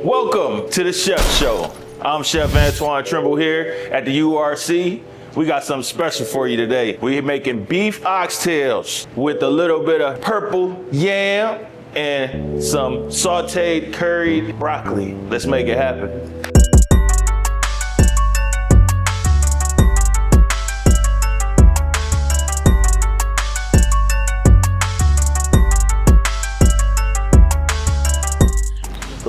Welcome to the Chef Show. I'm Chef Antwain Trimble here at the URC. We got something special for you today. We're making beef oxtails with a little bit of purple yam and some sauteed curried broccoli. Let's make it happen.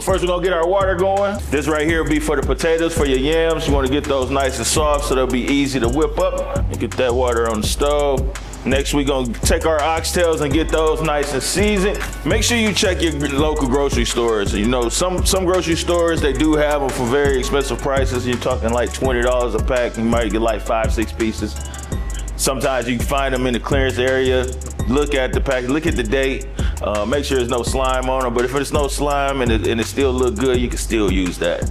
First, we're gonna get our water going. This right here will be for the potatoes, for your yams. You wanna get those nice and soft so they'll be easy to whip up. And get that water on the stove. Next, we're gonna take our oxtails and get those nice and seasoned. Make sure you check your local grocery stores. You know, some grocery stores, they do have them for very expensive prices. You're talking like $20 a pack. You might get like 5-6 pieces. Sometimes you can find them in the clearance area. Look at the package, look at the date. Make sure there's no slime on them, but if there's no slime and it still look good, you can still use that,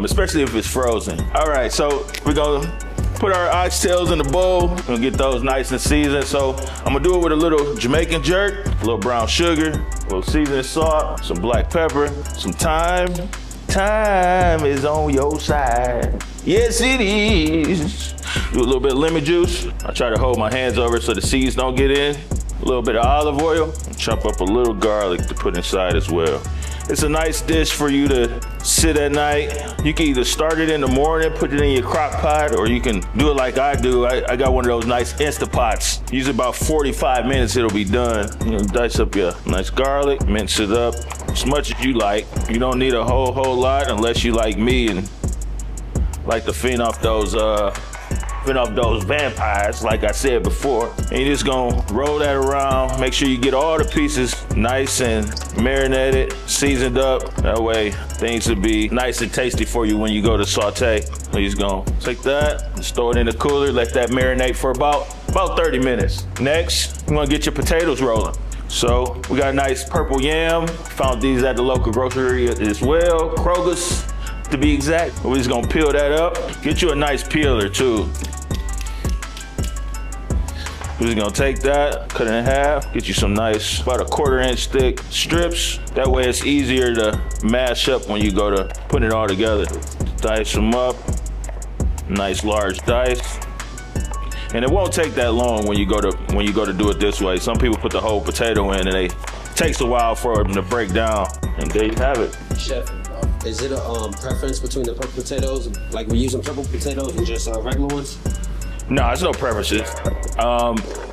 especially if it's frozen. All right, so we're gonna put our oxtails in the bowl. We're gonna get those nice and seasoned. So I'm gonna do it with a little Jamaican jerk, a little brown sugar, a little seasoning salt, some black pepper, some thyme. Time is on your side. Yes, it is. Do a little bit of lemon juice. I try to hold my hands over so the seeds don't get in. A little bit of olive oil, and chop up a little garlic to put inside as well. It's a nice dish for you to sit at night. You can either start it in the morning, put it in your crock pot, or you can do it like I do. I got one of those nice Instapots. Use about 45 minutes, it'll be done. You know, dice up your nice garlic, mince it up as much as you like. You don't need a whole lot unless you like me and like to fend off those vampires, like I said before. And you're just gonna roll that around. Make sure you get all the pieces nice and marinated, seasoned up. That way things will be nice and tasty for you when you go to saute. So you're just gonna take that and store it in the cooler, let that marinate for about 30 minutes. Next, you're gonna get your potatoes rolling. So we got a nice purple yam. Found these at the local grocery as well, Kroger's to be exact. We're just gonna peel that up. Get you a nice peeler too. We're just gonna take that, cut it in half, get you some nice, about a 1/4 inch thick strips. That way it's easier to mash up when you go to put it all together. Dice them up, nice large dice. And it won't take that long when you go to do it this way. Some people put the whole potato in and it takes a while for them to break down. And there you have it. Chef, is it a preference between the purple potatoes? Like we're using purple potatoes and just regular ones? No, there's no preferences.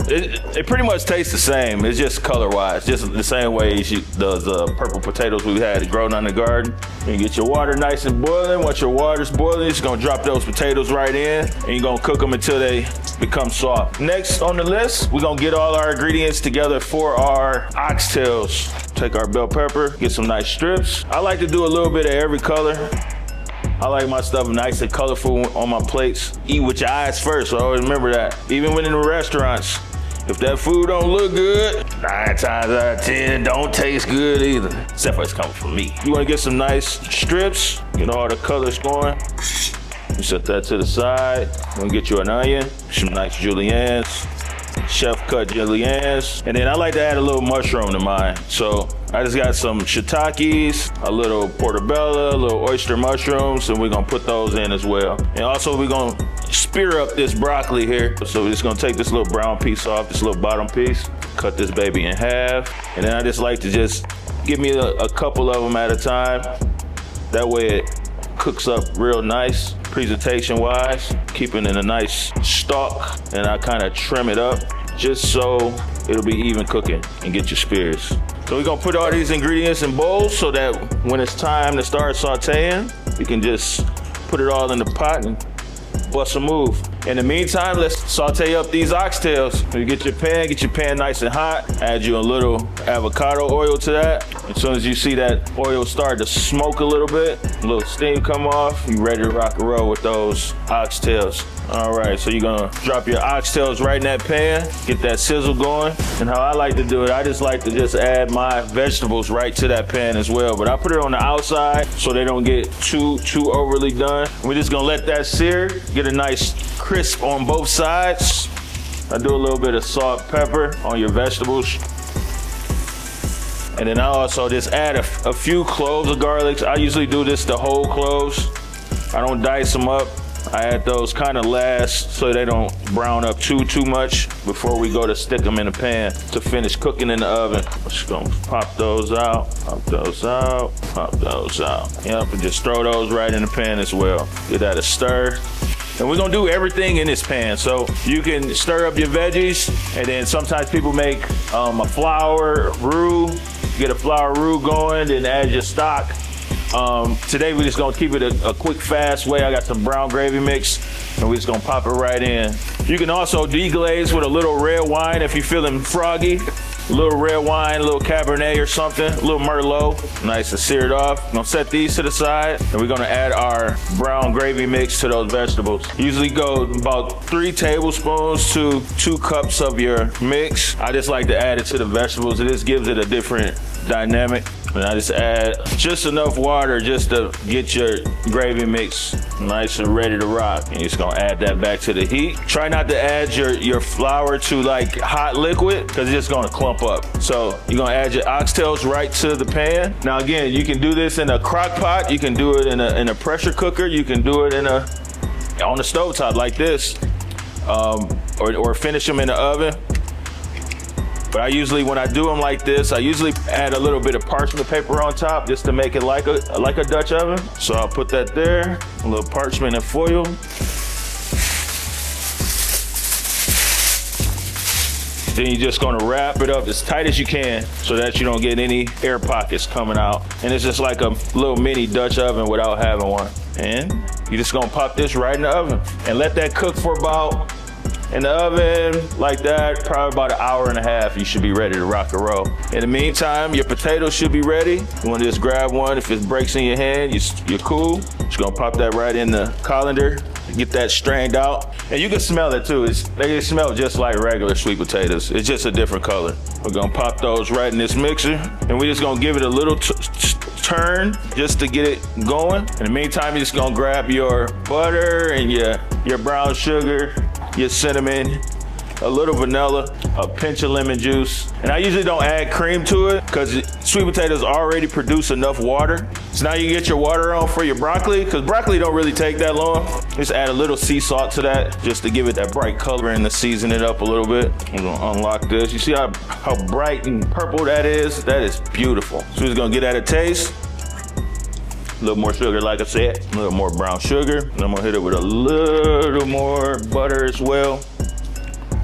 It pretty much tastes the same. It's just color-wise, just the same way those purple potatoes we had grown on the garden. You get your water nice and boiling. Once your water's boiling, you're just gonna drop those potatoes right in, and you're gonna cook them until they become soft. Next on the list, we're gonna get all our ingredients together for our oxtails. Take our bell pepper, get some nice strips. I like to do a little bit of every color. I like my stuff nice and colorful on my plates. Eat with your eyes first, so always remember that. Even when in the restaurants, if that food don't look good, 9 times out of 10, it don't taste good either. Except for it's coming from me. You wanna get some nice strips, get all the colors going. You set that to the side. You wanna get you an onion, some nice juliennes, chef cut juliennes. And then I like to add a little mushroom to mine. So I just got some shiitakes, a little portobello, a little oyster mushrooms, and we're gonna put those in as well. And also we're gonna spear up this broccoli here. So we're just gonna take this little brown piece off, this little bottom piece, cut this baby in half. And then I just like to just give me a couple of them at a time. That way it cooks up real nice, presentation wise, keeping it in a nice stalk. And I kind of trim it up just so it'll be even cooking and get your spears. So we're gonna put all these ingredients in bowls so that when it's time to start sauteing, you can just put it all in the pot and bust a move. In the meantime, let's saute up these oxtails. You get your pan nice and hot. Add you a little avocado oil to that. As soon as you see that oil start to smoke a little bit, a little steam come off, you ready to rock and roll with those oxtails. All right, so you're gonna drop your oxtails right in that pan, get that sizzle going. And how I like to do it, I just like to just add my vegetables right to that pan as well. But I put it on the outside so they don't get too overly done. We're just gonna let that sear, get a nice crisp on both sides. I do a little bit of salt, pepper on your vegetables. And then I also just add a few cloves of garlic. I usually do this the whole cloves. I don't dice them up. I add those kind of last so they don't brown up too much before we go to stick them in the pan to finish cooking in the oven. Just gonna pop those out, pop those out, pop those out. Yep, and just throw those right in the pan as well. Give that a stir. And we're gonna do everything in this pan. So you can stir up your veggies, and then sometimes people make a flour roux. Get a flour roux going, then add your stock. Today we're just gonna keep it a quick, fast way. I got some brown gravy mix, and we're just gonna pop it right in. You can also deglaze with a little red wine if you're feeling froggy. A little red wine, a little Cabernet or something, a little Merlot. Nice and seared off. I'm gonna set these to the side, and we're gonna add our brown gravy mix to those vegetables. Usually go about 3 tablespoons to 2 cups of your mix. I just like to add it to the vegetables. It just gives it a different dynamic. And I just add just enough water just to get your gravy mix nice and ready to rock. And you're just gonna add that back to the heat. Try not to add your flour to like hot liquid, because it's just gonna clump up. So you're gonna add your oxtails right to the pan. Now again, you can do this in a crock pot, you can do it in a pressure cooker, you can do it on the stovetop like this, or finish them in the oven. But I usually, when I do them like this, I usually add a little bit of parchment paper on top just to make it like a Dutch oven. So I'll put that there, a little parchment and foil. Then you're just gonna wrap it up as tight as you can so that you don't get any air pockets coming out. And it's just like a little mini Dutch oven without having one. And you're just gonna pop this right in the oven and let that cook for about, in the oven like that, probably about 1.5 hours. You should be ready to rock and roll. In the meantime, your potatoes should be ready. You want to just grab one. If it breaks in your hand, you're cool. Just gonna pop that right in the colander, get that strained out. And you can smell it too. They smell just like regular sweet potatoes. It's just a different color. We're gonna pop those right in this mixer, and we're just gonna give it a little turn just to get it going. In the meantime, you're just gonna grab your butter and your brown sugar, your cinnamon, a little vanilla, a pinch of lemon juice. And I usually don't add cream to it because sweet potatoes already produce enough water. So now you get your water on for your broccoli, because broccoli don't really take that long. Just add a little sea salt to that just to give it that bright color and to season it up a little bit. I'm gonna unlock this. You see how bright and purple that is? That is beautiful. So we're just gonna get at a taste. A little more sugar, like I said, a little more brown sugar. And I'm gonna hit it with a little more butter as well.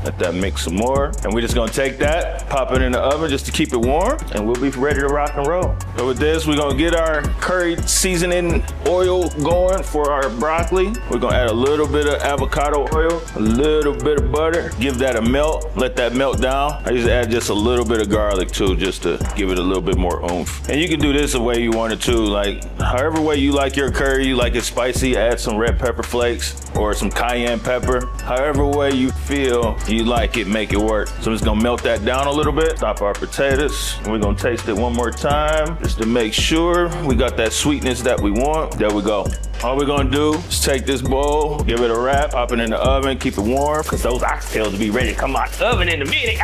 Let that mix some more. And we're just gonna take that, pop it in the oven just to keep it warm, and we'll be ready to rock and roll. So with this, we're gonna get our curry seasoning oil going for our broccoli. We're gonna add a little bit of avocado oil, a little bit of butter, give that a melt, let that melt down. I usually add just a little bit of garlic too, just to give it a little bit more oomph. And you can do this the way you want it too, like however way you like your curry, you like it spicy, add some red pepper flakes or some cayenne pepper. However way you feel you like it, make it work. So I'm just gonna melt that down a little bit, stop our potatoes, and we're gonna taste it one more time just to make sure we got that sweetness that we want. There we go. All we're gonna do is take this bowl, give it a wrap, pop it in the oven, keep it warm, because those oxtails will be ready to come out the oven in a minute.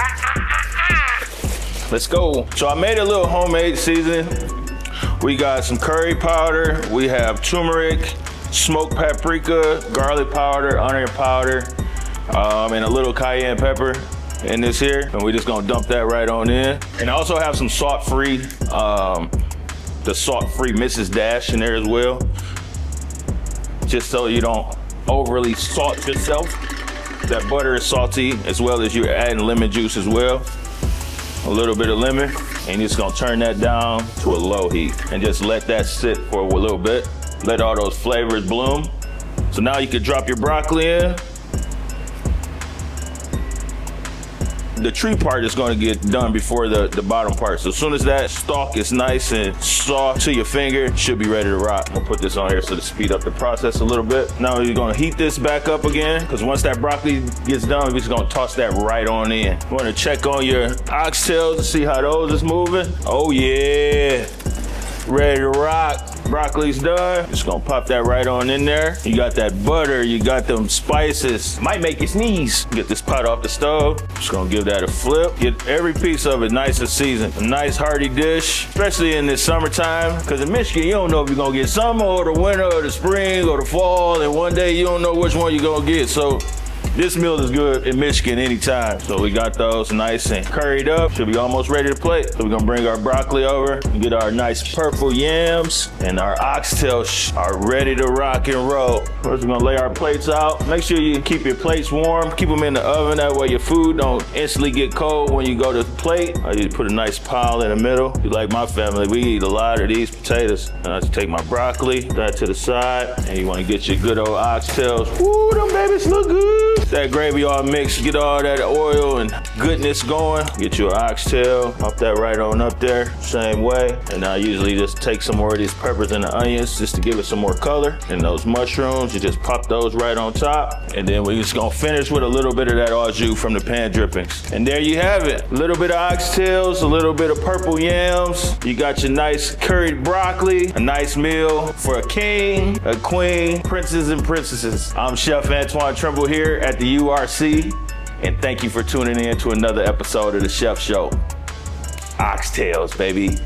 Let's go. So I made a little homemade seasoning. We got some curry powder, we have turmeric, smoked paprika, garlic powder, onion powder, and a little cayenne pepper in this here. And we're just gonna dump that right on in. And I also have some salt-free, the salt-free Mrs. Dash in there as well, just so you don't overly salt yourself. That butter is salty, as well as you're adding lemon juice as well. A little bit of lemon, and you're just gonna turn that down to a low heat and just let that sit for a little bit. Let all those flavors bloom. So now you can drop your broccoli in. The tree part is going to get done before the bottom part. So as soon as that stalk is nice and soft to your finger, it should be ready to rock. We'll put this on here so to speed up the process a little bit. Now you're going to heat this back up again, because once that broccoli gets done, we're just going to toss that right on in. You want to check on your oxtails to see how those is moving. Oh yeah, ready to rock. Broccoli's done. Just gonna pop that right on in there. You got that butter, you got them spices. Might make you sneeze. Get this pot off the stove. Just gonna give that a flip. Get every piece of it nice and seasoned. A nice hearty dish, especially in this summertime. Because in Michigan, you don't know if you're gonna get summer or the winter or the spring or the fall. And one day you don't know which one you're gonna get. So this meal is good in Michigan anytime. So we got those nice and curried up. Should be almost ready to plate. So we're gonna bring our broccoli over and get our nice purple yams, and our oxtails are ready to rock and roll. First, we're gonna lay our plates out. Make sure you keep your plates warm. Keep them in the oven. That way your food don't instantly get cold when you go to the plate. I need to put a nice pile in the middle. You like my family, we eat a lot of these potatoes. And I just take my broccoli, that to the side, and you wanna get your good old oxtails. Ooh, them babies look good. That gravy all mixed, get all that oil and goodness going. Get you an oxtail, pop that right on up there, same way. And I usually just take some more of these peppers and the onions just to give it some more color. And those mushrooms, you just pop those right on top. And then we're just gonna finish with a little bit of that au jus from the pan drippings. And there you have it. A little bit of oxtails, a little bit of purple yams. You got your nice curried broccoli, a nice meal for a king, a queen, princes and princesses. I'm Chef Antwain Trimble here at the URC, and thank you for tuning in to another episode of the Chef Show. Oxtails, baby.